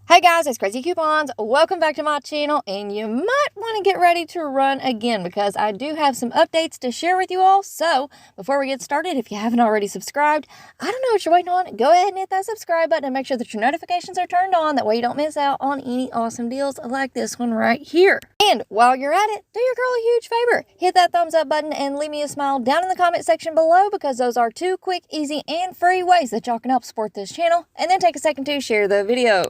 Hey guys, it's Craz-E Coupons. Welcome back to my channel, and you might want to get ready to run again because I do have some updates to share with you all. So before we get started, if you haven't already subscribed, I don't know what you're waiting on. Go ahead and hit that subscribe button and make sure that your notifications are turned on. That way you don't miss out on any awesome deals like this one right here. And while you're at it, do your girl a huge favor. Hit that thumbs up button and leave me a smile down in the comment section below, because those are two quick, easy, and free ways that y'all can help support this channel. And then take a second to share the video.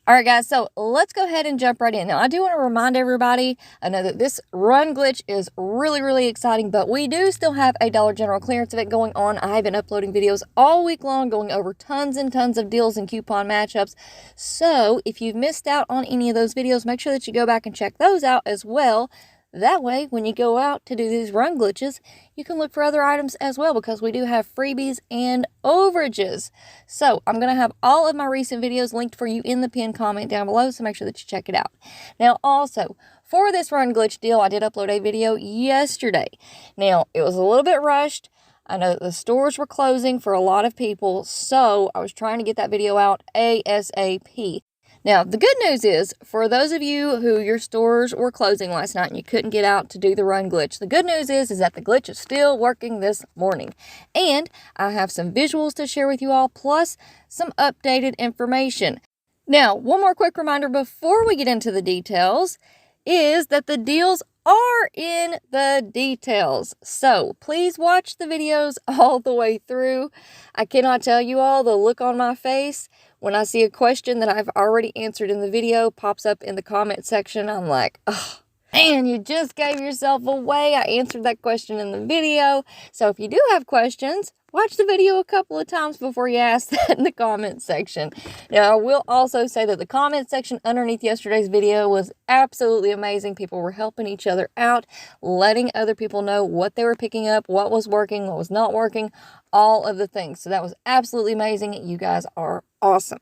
Alright guys, so let's go ahead and jump right in. Now I do want to remind everybody, I know that this run glitch is really exciting, but we do still have a Dollar General clearance event going on. I have been uploading videos all week long going over tons and tons of deals and coupon matchups. So if you've missed out on any of those videos, make sure that you go back and check those out as well. That way, when you go out to do these run glitches, you can look for other items as well, because we do have freebies and overages. So I'm going to have all of my recent videos linked for you in the pinned comment down below, so make sure that you check it out. Now also, for this run glitch deal, I did upload a video yesterday. Now, it was a little bit rushed. I know that the stores were closing for a lot of people, so I was trying to get that video out ASAP. Now, the good news is, for those of you who your stores were closing last night and you couldn't get out to do the run glitch, the good news is that the glitch is still working this morning. And I have some visuals to share with you all, plus some updated information. Now, one more quick reminder before we get into the details is that the deals are in the details. So please watch the videos all the way through. I cannot tell you all the look on my face when I see a question that I've already answered in the video pops up in the comment section. I'm like, oh man, you just gave yourself away. I answered that question in the video. So if you do have questions, watch the video a couple of times before you ask that in the comment section. Now, I will also say that the comment section underneath yesterday's video was absolutely amazing. People were helping each other out, letting other people know what they were picking up, what was working, what was not working, all of the things. So that was absolutely amazing. You guys are awesome.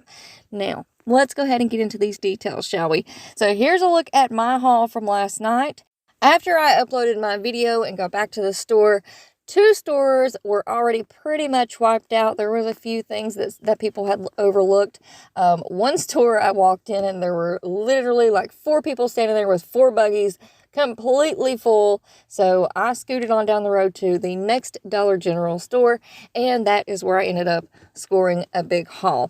Now, let's go ahead and get into these details, shall we? So here's a look at my haul from last night. After I uploaded my video and got back to the store, two stores were already pretty much wiped out. There was a few things that people had overlooked. One store I walked in and there were literally like 4 people standing there with 4 buggies completely full. So I scooted on down the road to the next Dollar General store, and that is where I ended up scoring a big haul.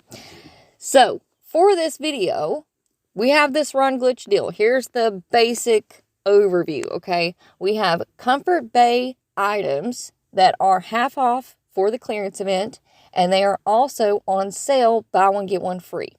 So for this video, we have this run glitch deal. Here's the basic overview, okay? We have Comfort Bay items that are half off for the clearance event, and they are also on sale, buy one get one free.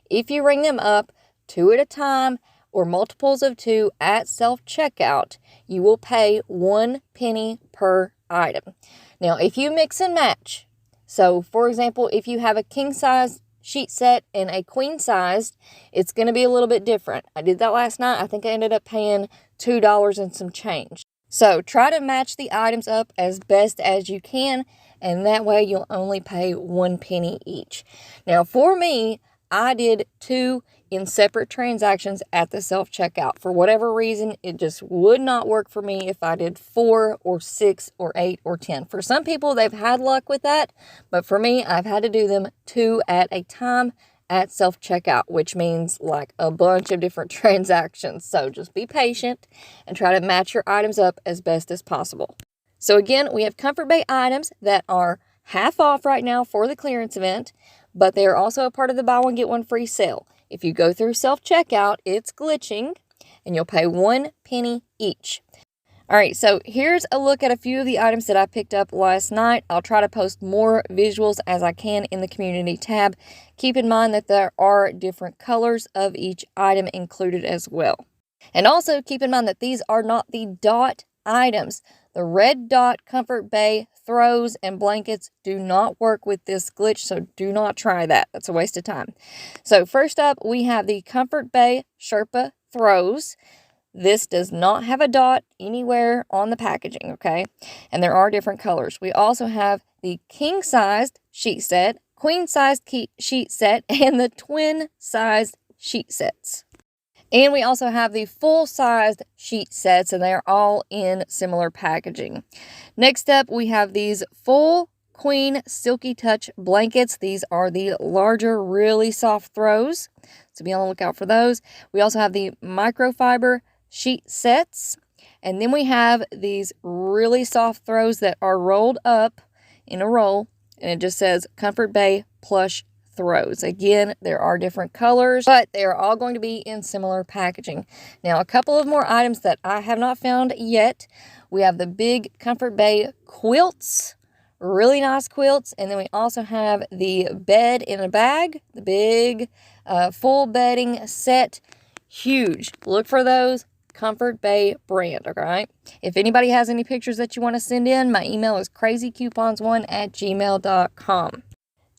If you ring them up 2 at a time or multiples of 2 at self-checkout, you will pay 1 penny per item. Now, if you mix and match, so for example, if you have a king size sheet set and a queen sized, it's going to be a little bit different. I did that last night. I think I ended up paying $2 and some change. So try to match the items up as best as you can, and that way you'll only pay 1 penny each. Now for me, I did 2 in separate transactions at the self-checkout. For whatever reason, it just would not work for me if I did 4 or 6 or 8 or 10. For some people, they've had luck with that, but for me, I've had to do them 2 at a time at self-checkout, which means like a bunch of different transactions. So just be patient and try to match your items up as best as possible. So again, we have Comfort Bay items that are half off right now for the clearance event, but they are also a part of the buy one get one free sale. If you go through self-checkout, it's glitching, and you'll pay 1 penny each. All right, so here's a look at a few of the items that I picked up last night. I'll try to post more visuals as I can in the community tab. Keep in mind that there are different colors of each item included as well. And also keep in mind that these are not the dot items. The red dot Comfort Bay throws and blankets do not work with this glitch, so do not try that. That's a waste of time. So first up, we have the Comfort Bay Sherpa throws. This does not have a dot anywhere on the packaging, okay? And there are different colors. We also have the king-sized sheet set, queen-sized sheet set, and the twin-sized sheet sets. And we also have the full-sized sheet sets, and they are all in similar packaging. Next up, we have these full queen silky touch blankets. These are the larger, really soft throws. So be on the lookout for those. We also have the microfiber sheet sets. And then we have these really soft throws that are rolled up in a roll. And it just says Comfort Bay plush throws. Again, there are different colors, but they are all going to be in similar packaging. Now, a couple of more items that I have not found yet. We have the big Comfort Bay quilts, really nice quilts. And then we also have the bed in a bag, the big full bedding set, huge. Look for those. Comfort Bay brand, okay? If anybody has any pictures that you want to send in, my email is crazycoupons1@gmail.com.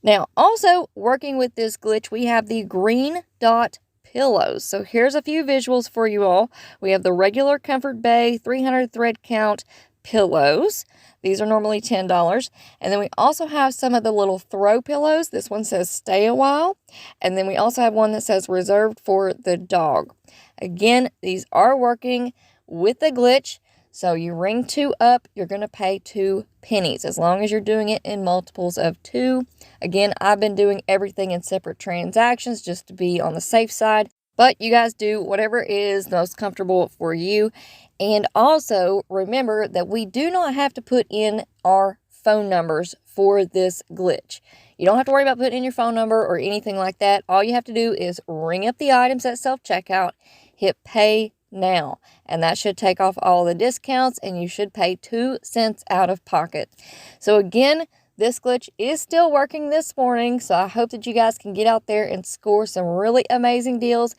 Now, also working with this glitch, we have the green dot pillows. So here's a few visuals for you all. We have the regular Comfort Bay 300 thread count pillows. These are normally $10. And then we also have some of the little throw pillows. This one says stay a while. And then we also have one that says reserved for the dog. Again, these are working with the glitch. So you ring 2 up, you're going to pay 2 pennies as long as you're doing it in multiples of 2. Again, I've been doing everything in separate transactions just to be on the safe side. But you guys do whatever is most comfortable for you. And also remember that we do not have to put in our phone numbers for this glitch. You don't have to worry about putting in your phone number or anything like that. All you have to do is ring up the items at self-checkout, hit pay now, and that should take off all the discounts and you should pay 2 cents out of pocket. So again, this glitch is still working this morning, so I hope that you guys can get out there and score some really amazing deals.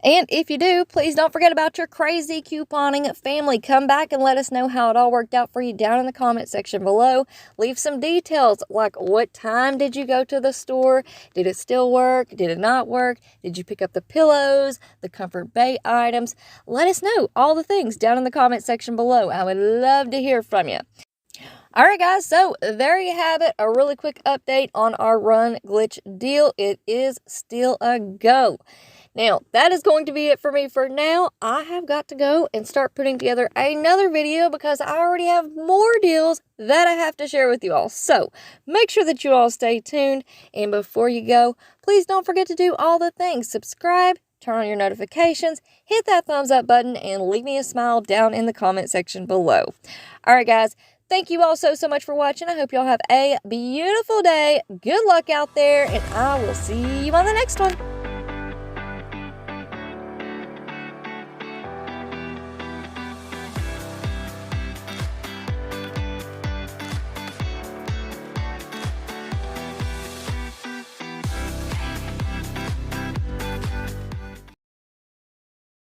And if you do, please don't forget about your crazy couponing family. Come back and let us know how it all worked out for you down in the comment section below. Leave some details like what time did you go to the store? Did it still work? Did it not work? Did you pick up the pillows, the Comfort Bay items? Let us know all the things down in the comment section below. I would love to hear from you. All right, guys, so there you have it. A really quick update on our run glitch deal. It is still a go. Now, that is going to be it for me for now. I have got to go and start putting together another video because I already have more deals that I have to share with you all. So, make sure that you all stay tuned. And before you go, please don't forget to do all the things. Subscribe, turn on your notifications, hit that thumbs up button, and leave me a smile down in the comment section below. All right, guys. Thank you all so much for watching. I hope y'all have a beautiful day. Good luck out there, and I will see you on the next one.